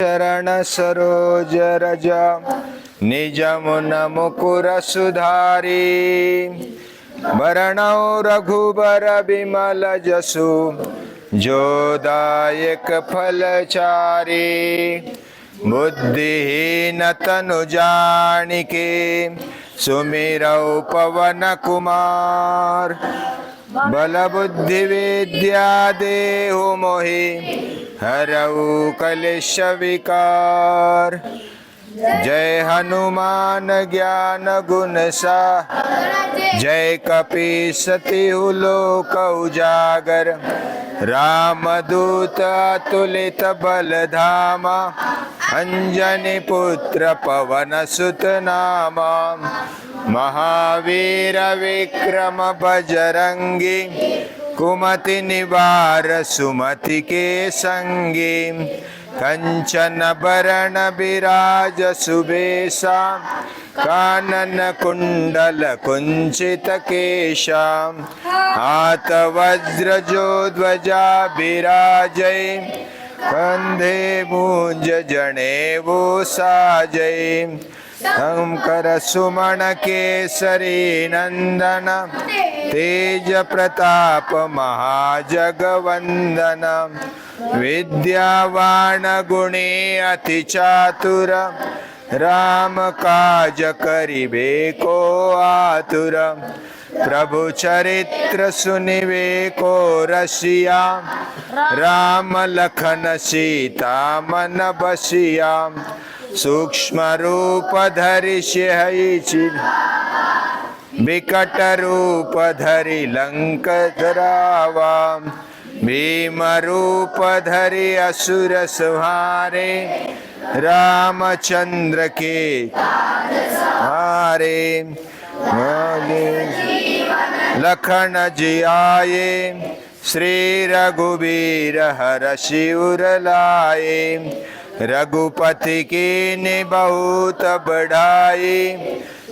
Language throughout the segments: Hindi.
चरण सरोज रज निज मुन मुकुर सुधारी वरणौ रघुबर बिमल जसु जोदायक फलचारी बुद्धिहीन तनु जानिके सुमिरौ पवन कुमार बल बुद्धि विद्या देहु मोहि हरऊ कलेश विकार। जय हनुमान ज्ञान गुण सागर जय कपीस तिहु लोक उजागर रामदूत अतुलित बल धामा अंजनी पुत्र पवन सुत नामा महावीर विक्रम बजरंगी कुमति निवार सुमति के संगी कंचन बरण विराज सुबेसा कानन कुंडल कुंचित केशा हाथ वज्र जो ध्वजा विराजय कंधे मूंज जनेऊ साजय शंकर सुमन केसरी नंदन तेज प्रताप महाजगवंदन विद्यावान गुणी अति चातुर राम काज करिबे को आतुर प्रभु चरित्र सुनिबे को रसिया राम लखन सीता मन बसिया सूक्ष्म रूप धरि सिंहई विकट रूप धरि लंक जरावा भीम रूप धरि असुर संहारे रामचंद्र के हारे लखन जियाए श्री रघुबीर हरषि उर लाए रघुपति की ने बहुत बढ़ाई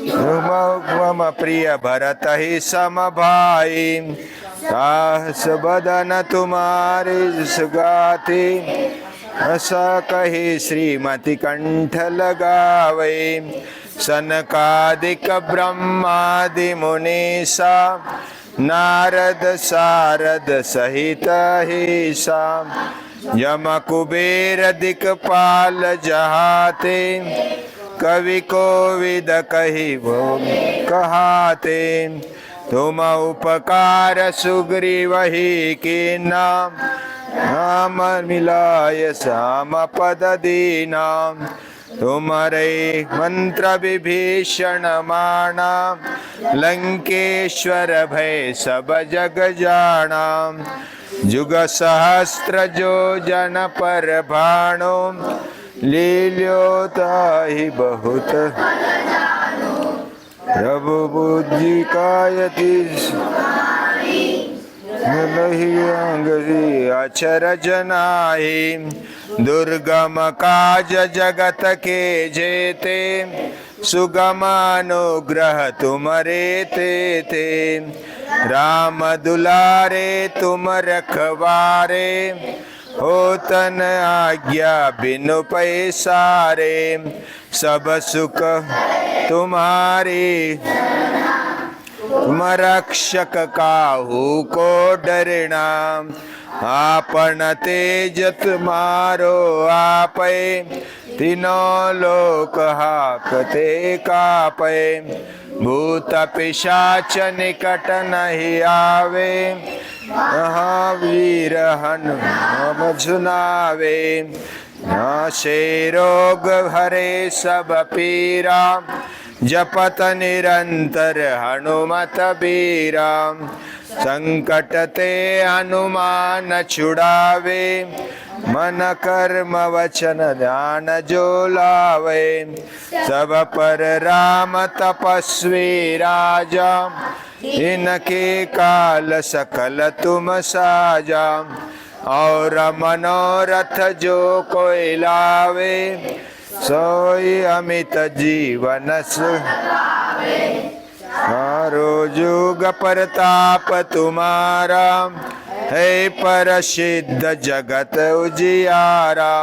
मम प्रिय भरत ही सम भाई साहस बदन तुम्हारे सुगाते ऐसा कही श्रीमती कंठ लगावे सनकादिक ब्रह्मादि मुनीसा नारद सारद सहित हिसा यम कुबेर दिक्पाल जहाते कवि कोविद कही वो कहाते तुम उपकार सुग्रीव ही के नाम नाम मिलाय श्याम पद दीना तुम्हारे मंत्र विभीषण माना लंकेश्वर भय सब जग जाना जुग सहस्त्र जो जन पर भाणो लील्योताहि बहुत प्रभु बुद्धि कायति अंगरी अक्षर जनाहि दुर्गम काज जगत के जेते सुगम अनुग्रह तुमरे ते राम दुलारे तुम रखवारे होतन आज्ञा बिनु पैसारे सब सुख तुम्हारी तुम रक्षक काहू को डरना आपन तेज तुम्हारो आपै तीनों लोक हाकते कापै भूत पिशाच निकट नहीं आवे महावीर हनुमान झुनावे नाशे रोग हरे सब पीरा जपत निरंतर हनुमत बीरा संकट ते हनुमान छुड़ावे मन कर्म वचन ध्यान जो लावे सब पर राम तपस्वी राजा इनके काल सकल तुम साजा और मनोरथ जो कोई लावे सोई अमित जीवन हारो जुग परताप तुम्हारा है प्रसिद्ध जगत उजियारा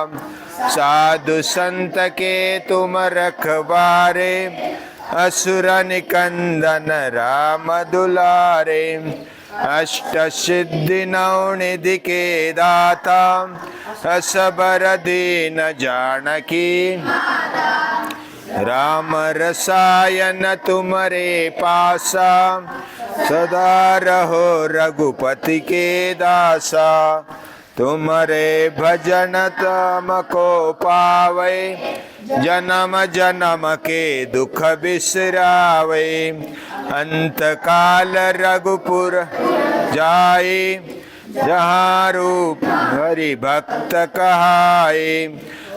साधु संत के तुम रखवारे, असुर निकंदन राम दुलारे। अष्ट सिद्धि नौ निधि के दाता, असबर दीन जानकी। राम रसायन तुमरे पासा, सदा रहो रघुपति के दासा। तुम्हारे भजन तम को पावे, जन्म जन्म के दुख बिसरावे। अंत काल रघुपुर जाए, जहाँ रूप हरि भक्त कहाए।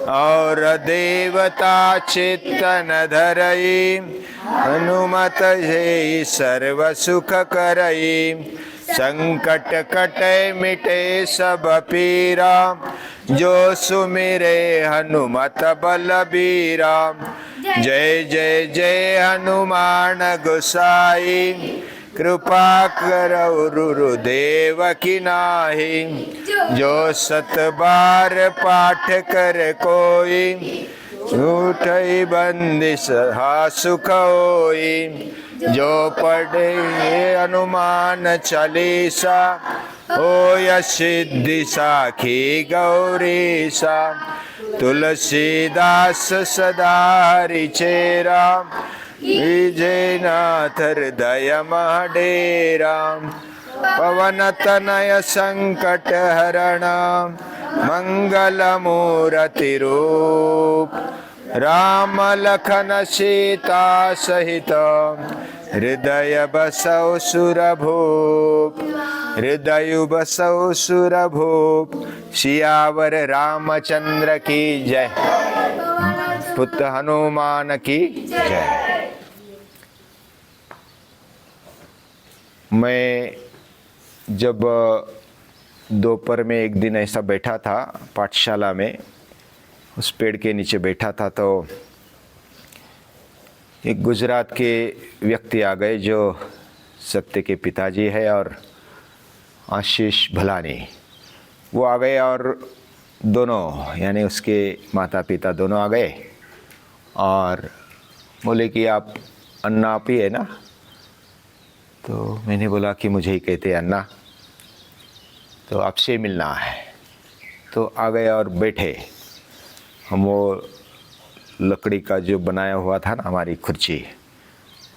और देवता चित्तन धरई, हनुमत हे सर्व सुख करई। संकट कटे मिटे सब पीरा, जो सुमिरे हनुमत बलबीरा। जय जय जय हनुमान गोसाई, कृपा करो गुरुदेव की नाहि। जो सत बार पाठ कर कोई, झूठई बंदिश हा सुख होई। जो पढ़े हनुमान चालीसा, होय सिद्धि साखी गौरीसा। तुलसीदास सदा हरि चेरा, विजयनाथ हृदय डेरा। पवन तनय संकट हरण, मंगल मूर्ति रूप। राम लखन सीता सहित, हृदय बसौ सुरभूप। हृदय बसौ सुरभूप। सियावर रामचंद्र की जय, पुत्र हनुमान की जय। मैं जब दोपहर में एक दिन ऐसा बैठा था पाठशाला में, उस पेड़ के नीचे बैठा था, तो एक गुजरात के व्यक्ति आ गए जो सत्य के पिताजी है, और आशीष भलानी, वो आ गए। और दोनों यानी उसके माता पिता दोनों आ गए और बोले कि आप अन्ना आप ही है ना? तो मैंने बोला कि मुझे ही कहते हैं अन्ना, तो आपसे मिलना है। तो आ गए और बैठे। हम वो लकड़ी का जो बनाया हुआ था ना हमारी कुर्सी,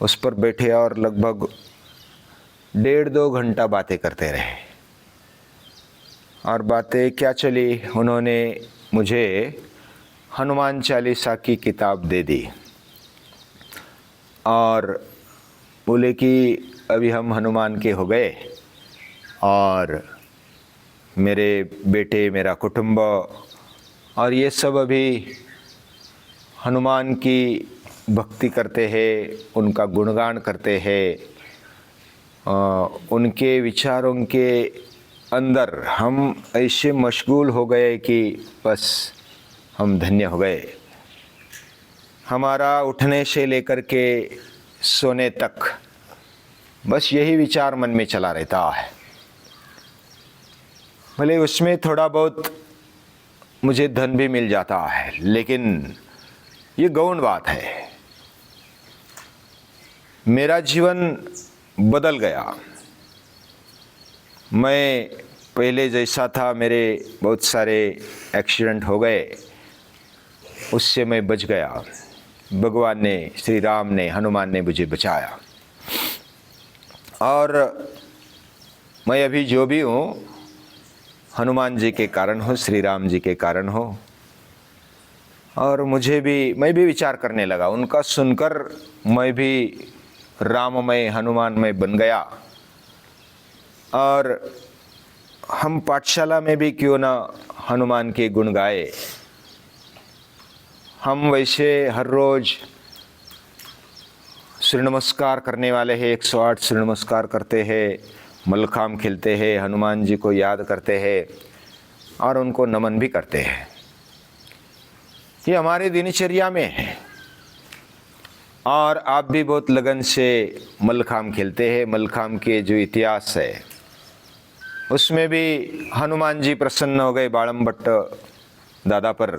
उस पर बैठे और लगभग 1.5-2 घंटा बातें करते रहे। और बातें क्या चली, उन्होंने मुझे हनुमान चालीसा की किताब दे दी और बोले कि अभी हम हनुमान के हो गए और मेरे बेटे, मेरा कुटुंब और ये सब अभी हनुमान की भक्ति करते हैं, उनका गुणगान करते हैं। उनके विचारों के अंदर हम ऐसे मशगूल हो गए कि बस हम धन्य हो गए। हमारा उठने से लेकर के सोने तक बस यही विचार मन में चला रहता है। भले उसमें थोड़ा बहुत मुझे धन भी मिल जाता है, लेकिन ये गौण बात है। मेरा जीवन बदल गया। मैं पहले जैसा था, मेरे बहुत सारे एक्सीडेंट हो गए, उससे मैं बच गया। भगवान ने, श्री राम ने, हनुमान ने मुझे बचाया। और मैं अभी जो भी हूँ, हनुमान जी के कारण हो, श्री राम जी के कारण हो। और मैं भी विचार करने लगा, उनका सुनकर मैं भी राममय, हनुमानमय बन गया। और हम पाठशाला में भी क्यों ना हनुमान के गुण गाए। हम वैसे हर रोज़ सूर्य नमस्कार करने वाले हैं, 108 सूर्य नमस्कार करते हैं, मलखाम खेलते हैं, हनुमान जी को याद करते हैं और उनको नमन भी करते हैं। ये हमारे दिनचर्या में है। और आप भी बहुत लगन से मलखाम खेलते हैं। मलखाम के जो इतिहास है उसमें भी हनुमान जी प्रसन्न हो गए बाड़म भट्ट दादा पर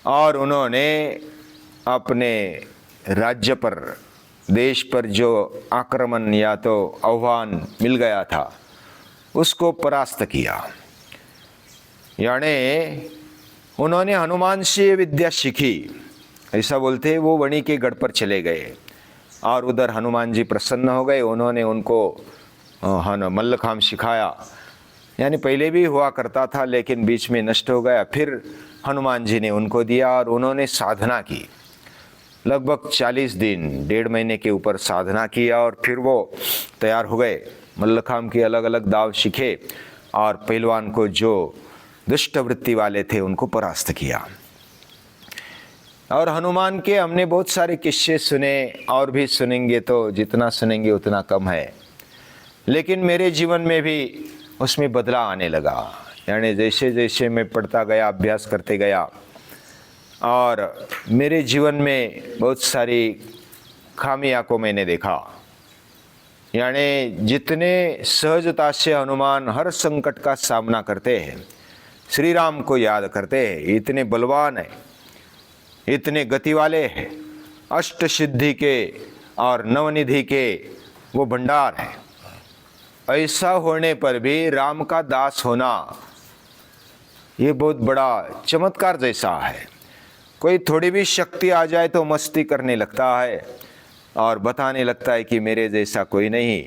और उन्होंने अपने राज्य पर, देश पर जो आक्रमण या तो आह्वान मिल गया था उसको परास्त किया। यानी उन्होंने हनुमान से विद्या सीखी, ऐसा बोलते। वो वणी के गढ़ पर चले गए और उधर हनुमान जी प्रसन्न हो गए। उन्होंने उनको मल्लखांब सिखाया। यानी पहले भी हुआ करता था लेकिन बीच में नष्ट हो गया, फिर हनुमान जी ने उनको दिया और उन्होंने साधना की। लगभग 40 दिन, 1.5 महीने के ऊपर साधना किया और फिर वो तैयार हो गए। मल्लखांब के अलग अलग दाव सीखे और पहलवान को जो दुष्ट वृत्ति वाले थे उनको परास्त किया। और हनुमान के हमने बहुत सारे किस्से सुने और भी सुनेंगे, तो जितना सुनेंगे उतना कम है। लेकिन मेरे जीवन में भी उसमें बदलाव आने लगा। यानी जैसे जैसे मैं पढ़ता गया, अभ्यास करते गया, और मेरे जीवन में बहुत सारी खामियां को मैंने देखा। यानी जितने सहजता से हनुमान हर संकट का सामना करते हैं, श्री राम को याद करते हैं, इतने बलवान है, इतने गति वाले हैं, अष्ट सिद्धि के और नवनिधि के वो भंडार है। ऐसा होने पर भी राम का दास होना ये बहुत बड़ा चमत्कार जैसा है। कोई थोड़ी भी शक्ति आ जाए तो मस्ती करने लगता है और बताने लगता है कि मेरे जैसा कोई नहीं।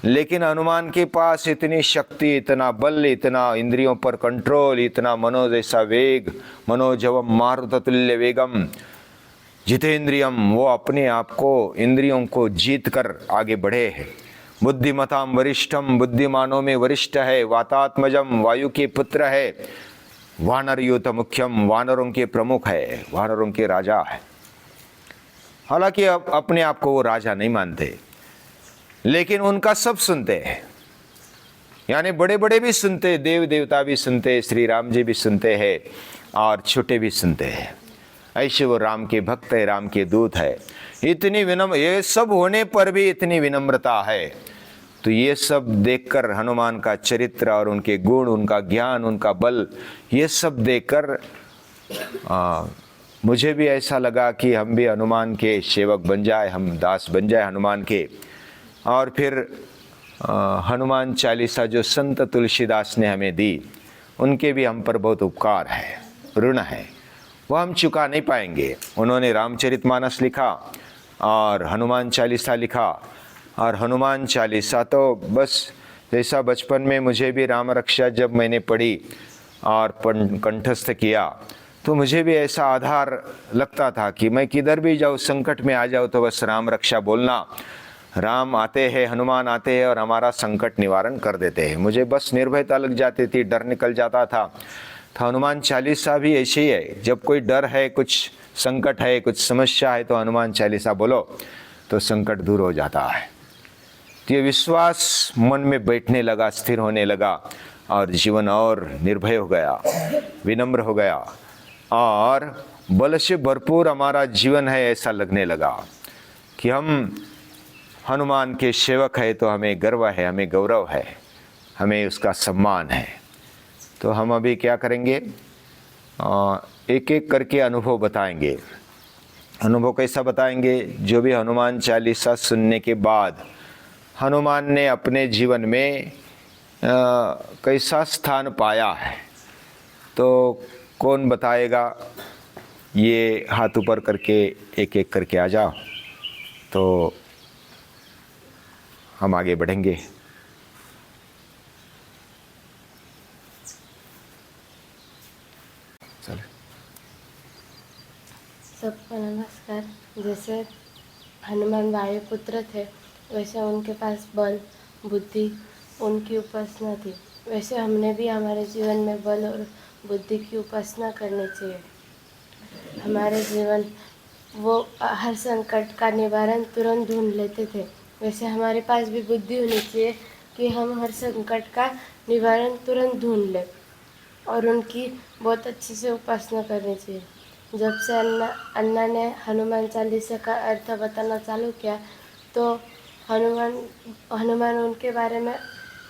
लेकिन हनुमान के पास इतनी शक्ति, इतना बल, इतना इंद्रियों पर कंट्रोल, इतना मनो जैसा वेग, मनोजवम मारुततुल्य वेगम जितेंद्रियम, वो अपने आप को, इंद्रियों को जीत कर आगे बढ़े हैं। बुद्धिमताम वरिष्ठम, बुद्धिमानों में वरिष्ठ है। वातात्मजम, वायु के पुत्र है। वानर यूथ मुख्यम, वानरों के प्रमुख है, वानरों के राजा है। हालांकि अब अपने आप को वो राजा नहीं मानते, लेकिन उनका सब सुनते हैं। यानी बड़े बड़े भी सुनते, देव देवता भी सुनते, श्री राम जी भी सुनते हैं और छोटे भी सुनते हैं। ऐसे वो राम के भक्त है, राम के दूत है। इतनी विनम्र, ये सब होने पर भी इतनी विनम्रता है। तो ये सब देखकर हनुमान का चरित्र और उनके गुण, उनका ज्ञान, उनका बल, ये सब देखकर मुझे भी ऐसा लगा कि हम भी हनुमान के सेवक बन जाए, हम दास बन जाए हनुमान के। और फिर हनुमान चालीसा जो संत तुलसीदास ने हमें दी, उनके भी हम पर बहुत उपकार है, ऋण है, वो हम चुका नहीं पाएंगे। उन्होंने रामचरितमानस लिखा और हनुमान चालीसा लिखा। और हनुमान चालीसा तो बस, जैसा बचपन में मुझे भी राम रक्षा जब मैंने पढ़ी और कंठस्थ किया, तो मुझे भी ऐसा आधार लगता था कि मैं किधर भी जाऊँ, संकट में आ जाऊँ तो बस राम रक्षा बोलना। राम आते हैं, हनुमान आते हैं और हमारा संकट निवारण कर देते हैं। मुझे बस निर्भयता लग जाती थी, डर निकल जाता था। तो हनुमान चालीसा भी ऐसे ही है। जब कोई डर है, कुछ संकट है, कुछ समस्या है, तो हनुमान चालीसा बोलो तो संकट दूर हो जाता है। तो ये विश्वास मन में बैठने लगा, स्थिर होने लगा और जीवन और निर्भय हो गया, विनम्र हो गया और बल से भरपूर हमारा जीवन है, ऐसा लगने लगा कि हम हनुमान के सेवक है तो हमें गर्व है, हमें गौरव है, हमें उसका सम्मान है। तो हम अभी क्या करेंगे, एक एक करके अनुभव बताएंगे। अनुभव कैसा बताएंगे? जो भी हनुमान चालीसा सुनने के बाद हनुमान ने अपने जीवन में कैसा स्थान पाया है, तो कौन बताएगा? ये हाथ ऊपर करके एक एक करके आ जाओ, तो हम आगे बढ़ेंगे। चले। सबको नमस्कार। जैसे हनुमान वायुपुत्र थे, वैसे उनके पास बल, बुद्धि, उनकी उपासना थी। वैसे हमने भी हमारे जीवन में बल और बुद्धि की उपासना करनी चाहिए। हमारे जीवन वो हर संकट का निवारण तुरंत ढूंढ लेते थे। वैसे हमारे पास भी बुद्धि होनी चाहिए कि हम हर संकट का निवारण तुरंत ढूंढ लें और उनकी बहुत अच्छे से उपासना करनी चाहिए। जब से अन्ना ने हनुमान चालीसा का अर्थ बताना चालू किया, तो हनुमान उनके बारे में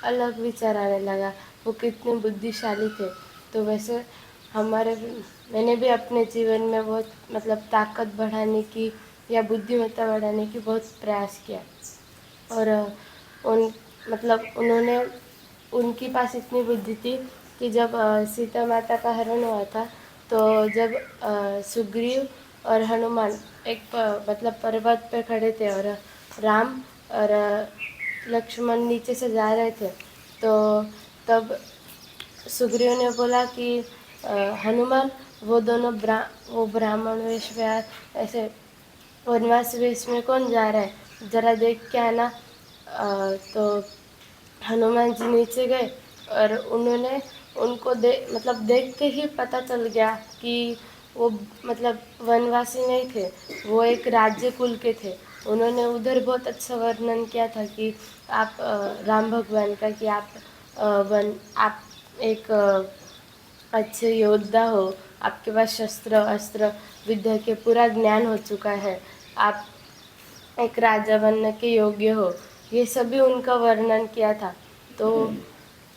अलग विचार आने लगा। वो कितने बुद्धिशाली थे। तो वैसे मैंने भी अपने जीवन में बहुत मतलब ताकत बढ़ाने की या बुद्धिमत्ता बढ़ाने की बहुत प्रयास किया। और उन मतलब उन्होंने उनके पास इतनी बुद्धि थी कि जब सीता माता का हरण हुआ था, तो जब सुग्रीव और हनुमान एक मतलब पर्वत पे खड़े थे और राम और लक्ष्मण नीचे से जा रहे थे, तो तब सुग्रीव ने बोला कि हनुमान वो दोनों वो ब्राह्मण वेश में ऐसे वनवासी वेश में कौन जा रहा है, ज़रा देख के आना। तो हनुमान जी नीचे गए और उन्होंने उनको मतलब देख के ही पता चल गया कि वो मतलब वनवासी नहीं थे, वो एक राज्य कुल के थे। उन्होंने उधर बहुत अच्छा वर्णन किया था कि आप राम भगवान का, कि आप एक अच्छे योद्धा हो, आपके पास शस्त्र अस्त्र विद्या के पूरा ज्ञान हो चुका है, आप एक राजा बनने के योग्य हो, ये सभी उनका वर्णन किया था। तो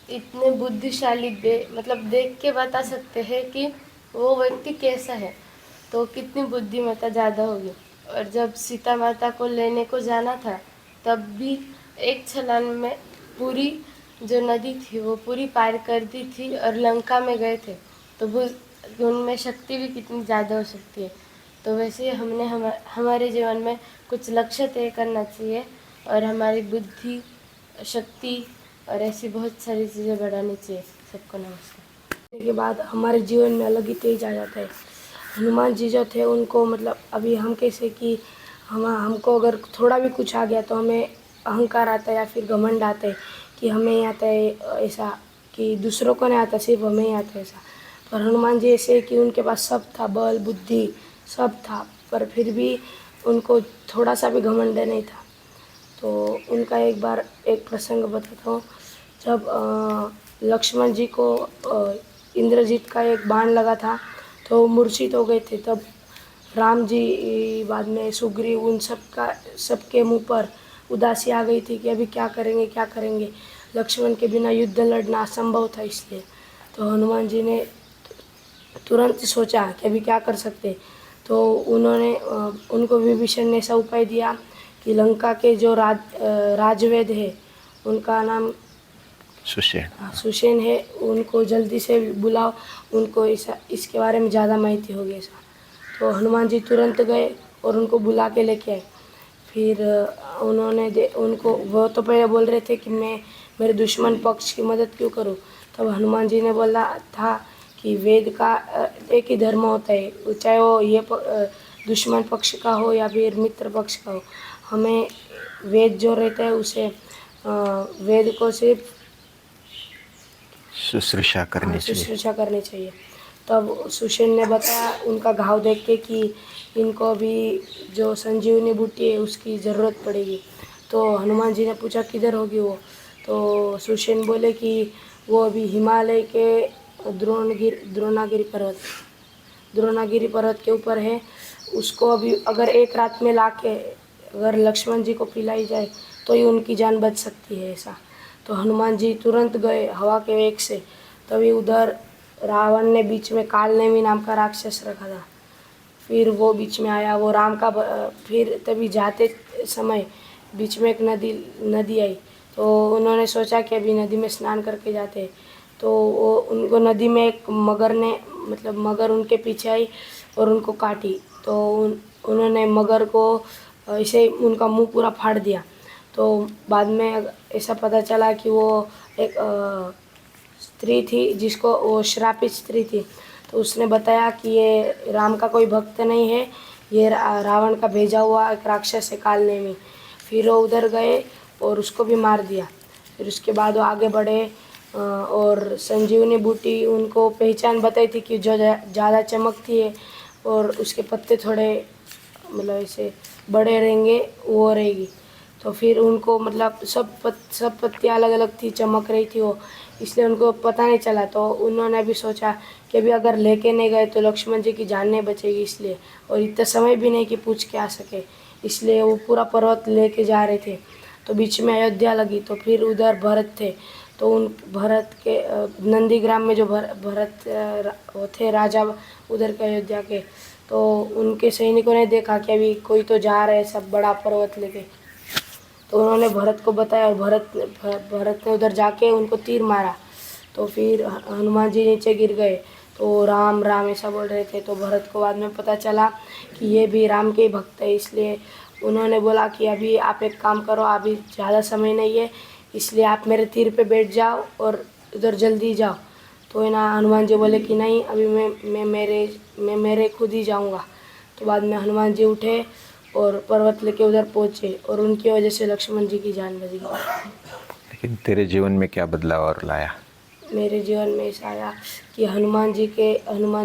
इतने बुद्धिशाली मतलब देख के बता सकते हैं कि वो व्यक्ति कैसा है, तो कितनी बुद्धिमत्ता ज़्यादा होगी। और जब सीता माता को लेने को जाना था, तब भी एक छलांग में पूरी जो नदी थी वो पूरी पार कर दी थी और लंका में गए थे। तो वो उनमें शक्ति भी कितनी ज़्यादा हो सकती है। तो वैसे हमने हमारे जीवन में कुछ लक्ष्य तय करना चाहिए और हमारी बुद्धि शक्ति और ऐसी बहुत सारी चीज़ें बढ़ानी चाहिए। सबको नमस्कार। के बाद हमारे जीवन में अलग ही तेज आ जाता है। हनुमान जी जो थे उनको मतलब अभी हम कैसे कि हमको अगर थोड़ा भी कुछ आ गया तो हमें अहंकार आता है या फिर घमंड आता है कि हमें ही आता है, ऐसा कि दूसरों को नहीं आता, सिर्फ हमें ही आता है ऐसा। पर हनुमान जी ऐसे कि उनके पास सब था, बल बुद्धि सब था, पर फिर भी उनको थोड़ा सा भी घमंड नहीं था। तो उनका एक बार एक प्रसंग बताता हूँ। जब लक्ष्मण जी को इंद्रजीत का एक बाण लगा था तो वो मूर्छित हो गए थे, तब राम जी बाद में सुग्रीव उन सबके मुंह पर उदासी आ गई थी कि अभी क्या करेंगे क्या करेंगे। लक्ष्मण के बिना युद्ध लड़ना असंभव था, इसलिए तो हनुमान जी ने तुरंत सोचा कि अभी क्या कर सकते। तो उन्होंने उनको विभीषण ने ऐसा उपाय दिया कि लंका के जो राजवेद है, उनका नाम सुषेण है, उनको जल्दी से बुलाओ, उनको इसके बारे में ज़्यादा माहिती होगी ऐसा। तो हनुमान जी तुरंत गए और उनको बुला के लेके आए। फिर उन्होंने उनको वो तो पहले बोल रहे थे कि मैं मेरे दुश्मन पक्ष की मदद क्यों करूं। तब हनुमान जी ने बोला था कि वेद का एक ही धर्म होता है, चाहे वो ये दुश्मन पक्ष का हो या फिर मित्र पक्ष का हो। हमें वेद जो रहता है उसे वेद को सिर्फ शुश्रूषा करनी चाहिए। तब सुषेण ने बताया उनका घाव देख के कि इनको अभी जो संजीवनी बूटी है उसकी ज़रूरत पड़ेगी। तो हनुमान जी ने पूछा किधर होगी वो। तो सुषेण बोले कि वो अभी हिमालय के द्रोणागिरी पर्वत के ऊपर है। उसको अभी अगर एक रात में लाके अगर लक्ष्मण जी को पिलाई जाए तो ही उनकी जान बच सकती है ऐसा। तो हनुमान जी तुरंत गए हवा के वेग से। तभी उधर रावण ने बीच में कालनेमी नाम का राक्षस रखा था। फिर वो बीच में आया, वो राम का फिर तभी जाते समय बीच में एक नदी आई। तो उन्होंने सोचा कि अभी नदी में स्नान करके जाते। तो वो उनको नदी में एक मगर उनके पीछे आई और उनको काटी। तो उन्होंने मगर को ऐसे उनका मुंह पूरा फाड़ दिया। तो बाद में ऐसा पता चला कि वो एक स्त्री थी, जिसको वो श्रापित स्त्री थी। तो उसने बताया कि ये राम का कोई भक्त नहीं है, ये रावण का भेजा हुआ एक राक्षस है कालनेमी। फिर वो उधर गए और उसको भी मार दिया। फिर उसके बाद वो आगे बढ़े और संजीवनी बूटी उनको पहचान बताई थी कि जो ज़्यादा चमकती है और उसके पत्ते थोड़े मतलब ऐसे बड़े रहेंगे वो रहेगी। तो फिर उनको मतलब सब पत्तियाँ अलग अलग थी, चमक रही थी वो, इसलिए उनको पता नहीं चला। तो उन्होंने भी सोचा कि अभी अगर लेके नहीं गए तो लक्ष्मण जी की जान नहीं बचेगी, इसलिए और इतना समय भी नहीं कि पूछ के आ सके, इसलिए वो पूरा पर्वत लेके जा रहे थे। तो बीच में अयोध्या लगी। तो फिर उधर भरत थे। तो उन भरत के नंदीग्राम में जो भरत वो थे राजा उधर के अयोध्या के, तो उनके सैनिकों ने देखा कि अभी कोई तो जा रहे सब बड़ा पर्वत लेके, तो उन्होंने भरत को बताया और भरत ने उधर जाके उनको तीर मारा। तो फिर हनुमान जी नीचे गिर गए, तो राम राम ऐसा बोल रहे थे। तो भरत को बाद में पता चला कि ये भी राम के ही भक्त है, इसलिए उन्होंने बोला कि अभी आप एक काम करो, अभी ज़्यादा समय नहीं है, इसलिए आप मेरे तीर पे बैठ जाओ और उधर जल्दी जाओ। तो है ना, हनुमान जी बोले कि नहीं, अभी मैं मेरे खुद ही जाऊंगा। तो बाद में हनुमान जी उठे और पर्वत लेके उधर पहुँचे और उनकी वजह से लक्ष्मण जी की जान बच गई। लेकिन तेरे जीवन में क्या बदलाव और लाया? मेरे जीवन में ऐसा आया कि हनुमान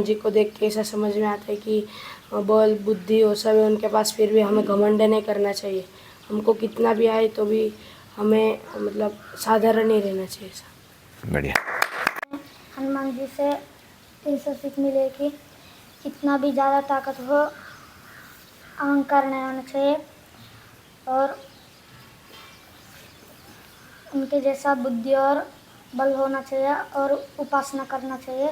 जी को देख के ऐसा समझ में आता है कि बल बुद्धि वो सब है उनके पास, फिर भी हमें घमंड नहीं करना चाहिए। हमको कितना भी आए तो भी हमें मतलब साधारण ही रहना चाहिए। ऐसा बढ़िया। हनुमान जी से इससे सीख मिले कि कितना भी ज़्यादा ताकत हो, अहंकार नहीं होना चाहिए और उनके जैसा बुद्धि और बल होना चाहिए और उपासना करना चाहिए।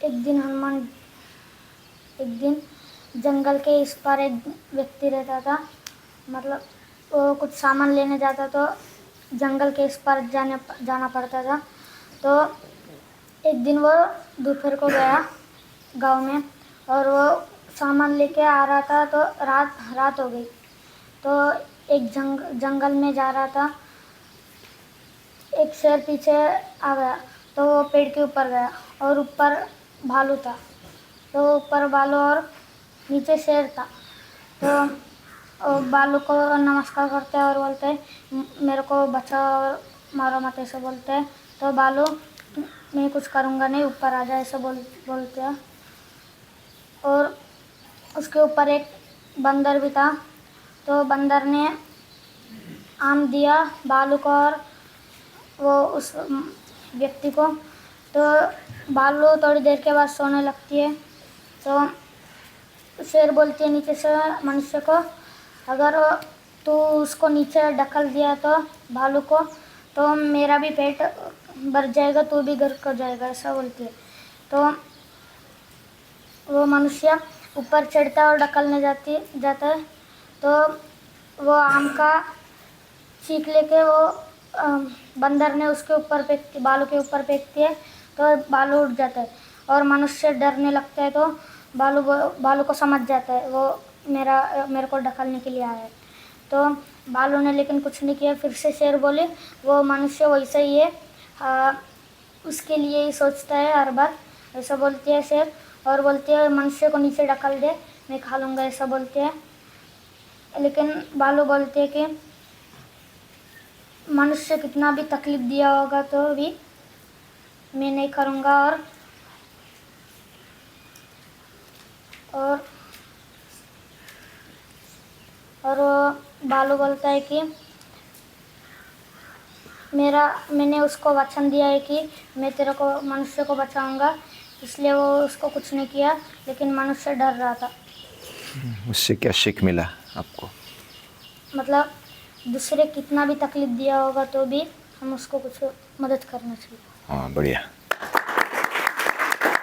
एक दिन जंगल के इस पार एक व्यक्ति रहता था, मतलब वो कुछ सामान लेने जाता तो जंगल के इस पार जाना पड़ता था। तो एक दिन वो दोपहर को गया गांव में और वो सामान लेके आ रहा था, तो रात हो गई। तो एक जंगल में जा रहा था, एक शेर पीछे आ गया, तो वो पेड़ के ऊपर गया और ऊपर भालू था, तो ऊपर भालू और नीचे शेर था। तो भालू को नमस्कार करते हैं और बोलते हैं मेरे को बचाओ और मारो मत, ऐसे बोलते हैं। तो भालू मैं कुछ करूँगा नहीं, ऊपर आ जाए, ऐसे बोलते हैं। और उसके ऊपर एक बंदर भी था, तो बंदर ने आम दिया भालू को और वो उस व्यक्ति को। तो भालू थोड़ी देर के बाद सोने लगती है। तो शेर बोलती है नीचे से मनुष्य को, अगर तू उसको नीचे ढकल दिया तो भालू को, तो मेरा भी पेट भर जाएगा, तू भी घर को जाएगा, ऐसा बोलती है। तो वो मनुष्य ऊपर चढ़ता है और ढकलने जाता है। तो वो आम का चीख लेके वो बंदर ने उसके ऊपर भालू के ऊपर फेंकती है, तो भालू उठ जाता है और मनुष्य डरने लगता है। तो भालू को समझ जाता है वो मेरे को ढकलने के लिए आया है। तो भालू ने लेकिन कुछ नहीं किया। फिर से शेर बोले वो मनुष्य वैसा ही है, उसके लिए ही सोचता है हर बार, ऐसा बोलती है शेर। और बोलती है मनुष्य को नीचे ढकल दे, मैं खा लूँगा, ऐसा बोलते हैं। लेकिन भालू बोलते हैं कि मनुष्य कितना भी तकलीफ दिया होगा तो भी मैं नहीं करूँगा। और भालू बोलता है कि मैंने उसको वचन दिया है कि मैं तेरे को मनुष्य को बचाऊंगा, इसलिए वो उसको कुछ नहीं किया, लेकिन मनुष्य डर रहा था। उससे क्या सीख मिला आपको? मतलब दूसरे कितना भी तकलीफ दिया होगा तो भी हम उसको कुछ मदद करना चाहिए। हाँ, बढ़िया।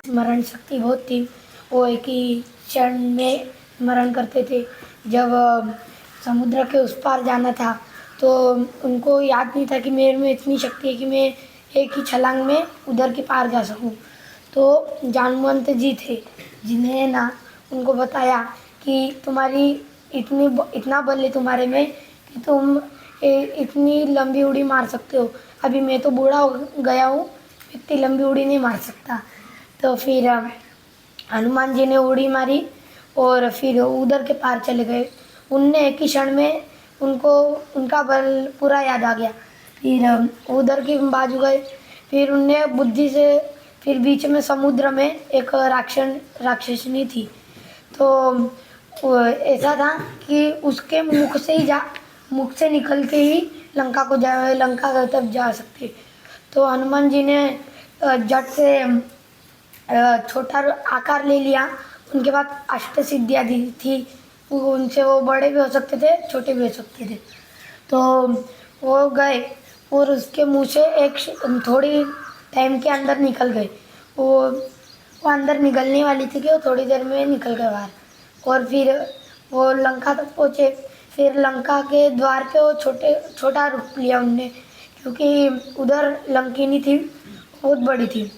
स्मरण शक्ति बहुत थी, वो एक ही क्षण में स्मरण करते थे। जब समुद्र के उस पार जाना था तो उनको याद नहीं था कि मेरे में इतनी शक्ति है कि मैं एक ही छलांग में उधर के पार जा सकूं। तो जानुमंत जी थे जिन्हें ना उनको बताया कि तुम्हारी इतना बल है तुम्हारे में कि तुम इतनी लंबी उड़ी मार सकते हो। अभी मैं तो बूढ़ा हो गया हूँ, इतनी लंबी उड़ी नहीं मार सकता। तो फिर हनुमान जी ने उड़ी मारी और फिर उधर के पार चले गए। उनने एक ही क्षण में उनको उनका बल पूरा याद आ गया। फिर उधर की बाजू गए, फिर उनने बुद्धि से, फिर बीच में समुद्र में एक राक्षसनी थी। तो ऐसा था कि उसके मुख से निकल के ही लंका तक जा सकते। तो हनुमान जी ने झट से छोटा आकार ले लिया। उनके बाद अष्ट सिद्धियाँ दी थी, उनसे वो बड़े भी हो सकते थे, छोटे भी हो सकते थे। तो वो गए और उसके मुंह से थोड़ी टाइम के अंदर निकल गए। वो अंदर निकलने वाली थी कि वो थोड़ी देर में निकल गए बाहर। और फिर वो लंका तक पहुँचे। फिर लंका के द्वार पे वो छोटा रुक लिया उनने, क्योंकि उधर लंकिनी थी, बहुत बड़ी थी।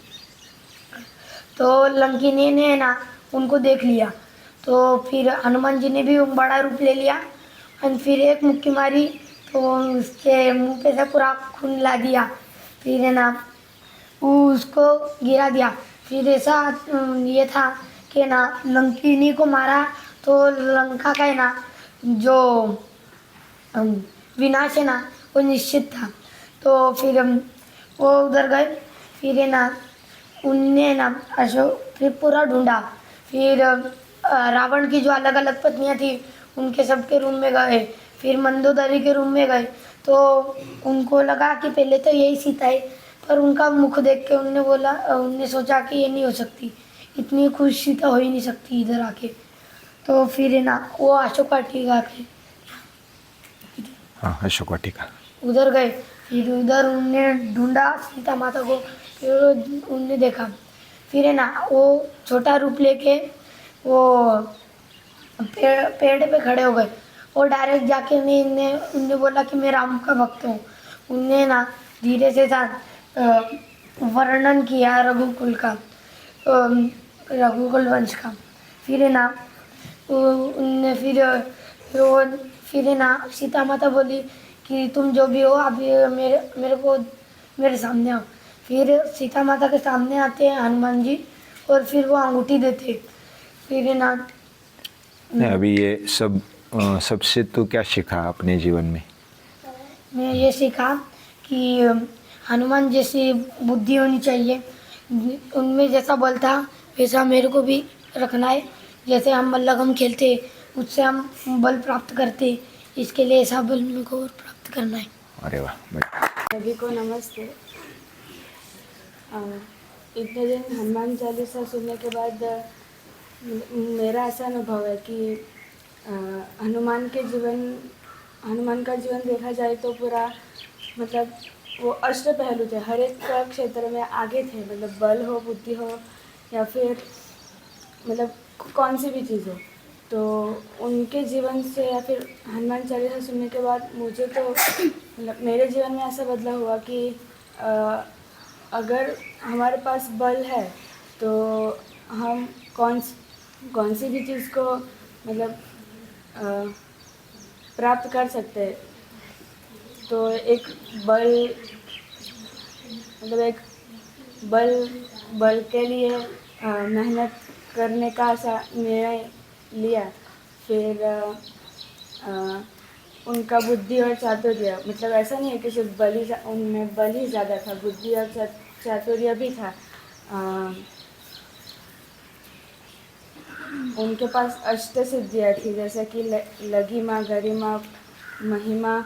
तो लंकिनी ने ना उनको देख लिया। तो फिर हनुमान जी ने भी बड़ा रूप ले लिया और फिर एक मुक्की मारी तो उसके मुंह पे से पूरा खून ला दिया। फिर है ना वो उसको गिरा दिया। फिर ऐसा ये था कि ना लंकिनी को मारा तो लंका का है ना जो अम, विनाश है ना वो निश्चित था। तो फिर वो उधर गए। फिर है ना उनने ना अशोक फिर पूरा ढूंढा। फिर रावण की जो अलग अलग पत्नियां थी उनके सबके रूम में गए। फिर मंदोदरी के रूम में गए तो उनको लगा कि पहले तो यही सीता है, पर उनका मुख देख के उनने सोचा कि ये नहीं हो सकती, इतनी खुश सीता हो ही नहीं सकती इधर आके। तो फिर है ना वो अशोक वाटिका के हाँ, अशोक वाटिका। उधर गए। फिर उधर उनने ढूंढा सीता माता को। फिर उनने देखा। फिर है ना वो छोटा रूप लेके वो पेड़ पे खड़े हो गए और डायरेक्ट जाके उनने बोला कि मैं राम का भक्त हूँ। उनने ना धीरे से वर्णन किया रघुकुल का, रघुकुल वंश का। फिर है ना उनने फिर है ना सीता माता बोली कि तुम जो भी हो अभी मेरे सामने आओ। फिर सीता माता के सामने आते हैं हनुमान जी और फिर वो अंगूठी देते। फिर है ना नहीं, अभी ये सबसे तो क्या सीखा अपने जीवन में? मैं ये सीखा कि हनुमान जैसी बुद्धि होनी चाहिए। उनमें जैसा बल था वैसा मेरे को भी रखना है। जैसे हम मल्लखम खेलते उससे हम बल प्राप्त करते, इसके लिए ऐसा बल मेरे को और प्राप्त करना है। अरे वाह, बढ़िया। सभी को नमस्ते। इतने दिन हनुमान चालीसा सुनने के बाद मेरा ऐसा अनुभव है कि हनुमान का जीवन देखा जाए तो पूरा मतलब वो अष्ट पहलू थे, हर एक क्षेत्र में आगे थे। मतलब बल हो, बुद्धि हो या फिर मतलब कौन सी भी चीज़ हो, तो उनके जीवन से या फिर हनुमान चालीसा सुनने के बाद मुझे तो मतलब मेरे जीवन में ऐसा बदलाव हुआ कि अगर हमारे पास बल है तो हम कौन सी भी चीज़ को मतलब प्राप्त कर सकते हैं। तो एक बल के लिए मेहनत करने का ऐसा निर्णय लिया। फिर उनका बुद्धि और चातुर्य, मतलब ऐसा नहीं है कि सिर्फ उनमें बल ही ज़्यादा था, बुद्धि और चातुर्य भी था। उनके पास अष्ट सिद्धियाँ थी, जैसे कि लघिमा, गरिमा, महिमा,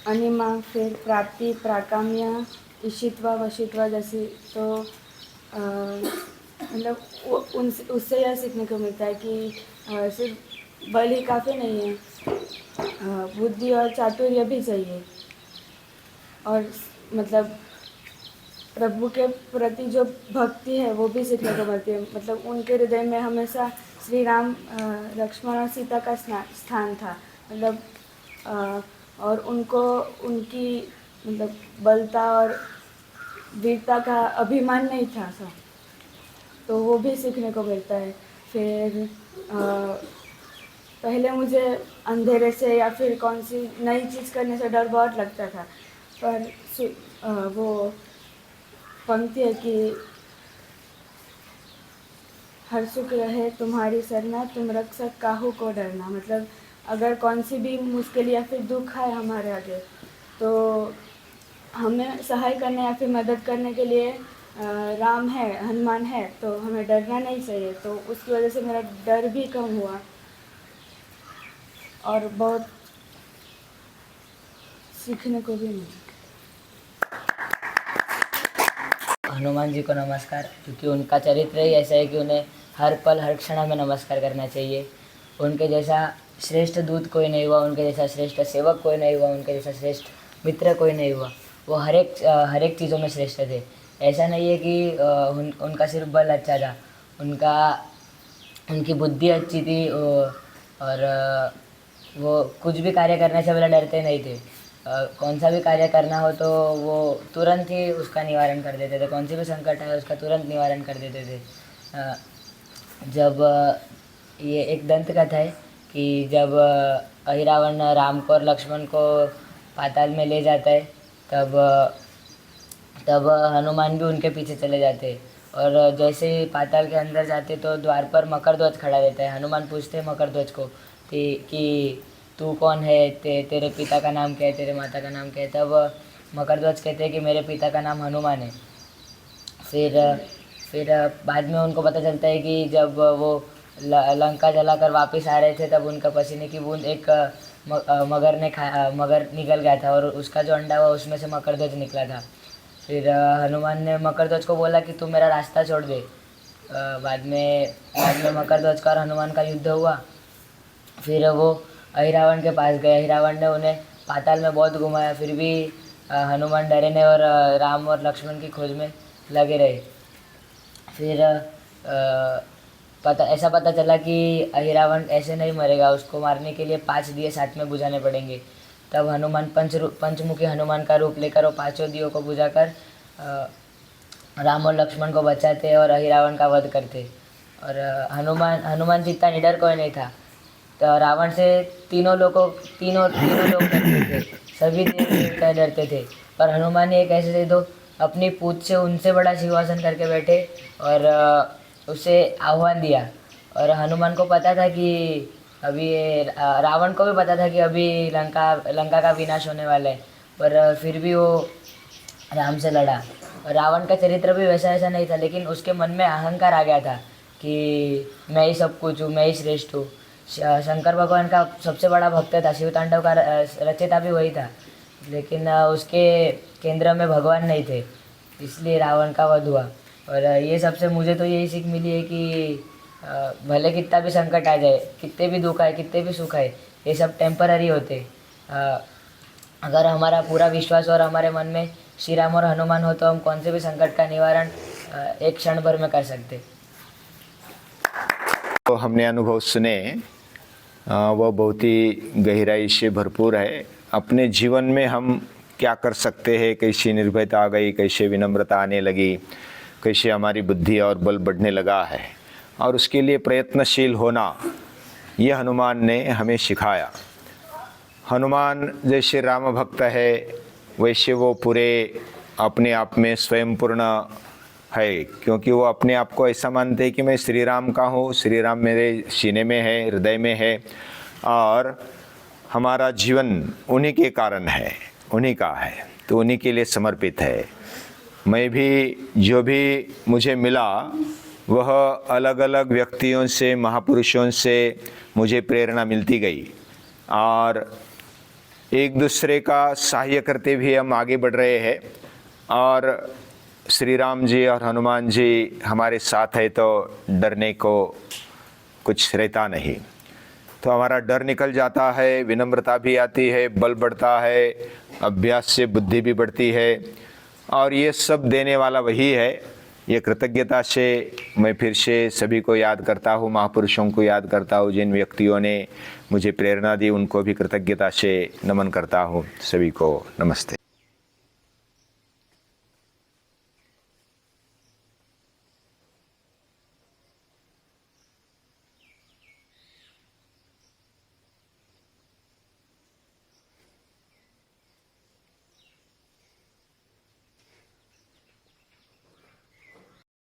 अनिमा, फिर प्राप्ति, प्राकाम्य, ईशित्वा, वशित्वा जैसी। तो मतलब उससे यह सीखने को मिलता है कि सिर्फ बल ही काफ़ी नहीं है, बुद्धि और चातुर्य भी चाहिए। और मतलब प्रभु के प्रति जो भक्ति है वो भी सीखने को मिलती है। मतलब उनके हृदय में हमेशा श्री राम, लक्ष्मण और सीता का स्थान था। मतलब और उनको उनकी मतलब बलता और वीरता का अभिमान नहीं था सब, तो वो भी सीखने को मिलता है। फिर पहले मुझे अंधेरे से या फिर कौन सी नई चीज़ करने से डर बहुत लगता था, पर वो पंक्ति है कि हर सुख रहे तुम्हारी सरना, तुम रक्षक काहू को डरना। मतलब अगर कौन सी भी मुश्किल या फिर दुख है हमारे आगे, तो हमें सहाय करने या फिर मदद करने के लिए राम है, हनुमान है, तो हमें डरना नहीं चाहिए। तो उसकी वजह से मेरा डर भी कम हुआ और बहुत सीखने को भी मिला। हनुमान जी को नमस्कार, क्योंकि उनका चरित्र ही ऐसा है कि उन्हें हर पल हर क्षण हमें नमस्कार करना चाहिए। उनके जैसा श्रेष्ठ दूत कोई नहीं हुआ उनके जैसा, श्रेष्ठ सेवक कोई नहीं हुआ उनके जैसा, श्रेष्ठ मित्र कोई नहीं हुआ। वो हर एक चीज़ों में श्रेष्ठ थे। ऐसा नहीं है कि उनका सिर्फ बल अच्छा था, उनकी बुद्धि अच्छी थी और वो कुछ भी कार्य करने से पहले डरते नहीं थे। कौन सा भी कार्य करना हो तो वो तुरंत ही उसका निवारण कर देते थे। कौन सी भी संकट है उसका तुरंत निवारण कर देते थे। जब ये एक दंत कथा है कि जब अहिरावण राम को और लक्ष्मण को पाताल में ले जाता है तब हनुमान भी उनके पीछे चले जाते हैं। और जैसे ही पाताल के अंदर जाते तो द्वार पर मकरध्वज खड़ा रहता है। हनुमान पूछते हैं मकरध्वज को कि तू कौन है, तेरे पिता का नाम क्या है, तेरे माता का नाम क्या है। तब मकरध्वज कहते हैं कि मेरे पिता का नाम हनुमान है। फिर बाद में उनको पता चलता है कि जब वो लंका जलाकर वापस आ रहे थे तब उनका पसीने की बूंद एक मगर निकल गया था और उसका जो अंडा हुआ उसमें से मकरध्वज निकला था। फिर हनुमान ने मकरध्वज को बोला कि तू मेरा रास्ता छोड़ दे। बाद में मकरध्वज का और हनुमान का युद्ध हुआ। फिर वो अहिरावण के पास गए। अहिरावण ने उन्हें पाताल में बहुत घुमाया, फिर भी हनुमान डरे नहीं और राम और लक्ष्मण की खोज में लगे रहे। फिर ऐसा पता चला कि अहिरावण ऐसे नहीं मरेगा, उसको मारने के लिए 5 दिए साथ में बुझाने पड़ेंगे। तब हनुमान पंचमुखी हनुमान का रूप लेकर वो 5 दियों को बुझाकर राम और लक्ष्मण को बचाते और अहिरावण का वध करते। और हनुमान जी इतना निडर कोई नहीं था। तो रावण से तीनों लोग डरते थे, सभी देवता डरते थे। पर हनुमान ने एक ऐसे थे तो अपनी पूंछ से उनसे बड़ा सिंहासन करके बैठे और उसे आह्वान दिया। और हनुमान को पता था कि अभी रावण को भी पता था कि अभी लंका का विनाश होने वाला है, पर फिर भी वो राम से लड़ा। रावण का चरित्र भी वैसा नहीं था, लेकिन उसके मन में अहंकार आ गया था कि मैं ही सब कुछ हूँ, मैं ही श्रेष्ठ हूँ। शंकर भगवान का सबसे बड़ा भक्त था, शिव तांडव का रचयिता भी वही था, लेकिन उसके केंद्र में भगवान नहीं थे, इसलिए रावण का वध हुआ। और ये सबसे मुझे तो यही सीख मिली है कि भले कितना भी संकट आ जाए, कितने भी दुख आए, कितने भी सुख आए, ये सब टेम्पररी होते। अगर हमारा पूरा विश्वास और हमारे मन में श्री राम और हनुमान हो तो हम कौन से भी संकट का निवारण एक क्षण भर में कर सकते। तो हमने अनुभव सुने, वो बहुत ही गहराई से भरपूर है। अपने जीवन में हम क्या कर सकते हैं, कैसी निर्भयता आ गई, कैसे विनम्रता आने लगी, कैसे हमारी बुद्धि और बल बढ़ने लगा है, और उसके लिए प्रयत्नशील होना, ये हनुमान ने हमें सिखाया। हनुमान जैसे राम भक्त है वैसे वो पूरे अपने आप में स्वयं पूर्ण है, क्योंकि वो अपने आप को ऐसा मानते हैं कि मैं श्री राम का हूँ, श्री राम मेरे सीने में है, हृदय में है, और हमारा जीवन उन्हीं के कारण है, उन्हीं का है, तो उन्हीं के लिए समर्पित है। मैं भी जो भी मुझे मिला वह अलग अलग व्यक्तियों से, महापुरुषों से मुझे प्रेरणा मिलती गई, और एक दूसरे का सहाय करते भी हम आगे बढ़ रहे हैं। और श्री राम जी और हनुमान जी हमारे साथ है तो डरने को कुछ रहता नहीं, तो हमारा डर निकल जाता है, विनम्रता भी आती है, बल बढ़ता है, अभ्यास से बुद्धि भी बढ़ती है, और ये सब देने वाला वही है। ये कृतज्ञता से मैं फिर से सभी को याद करता हूँ, महापुरुषों को याद करता हूँ, जिन व्यक्तियों ने मुझे प्रेरणा दी उनको भी कृतज्ञता से नमन करता हूँ। सभी को नमस्ते।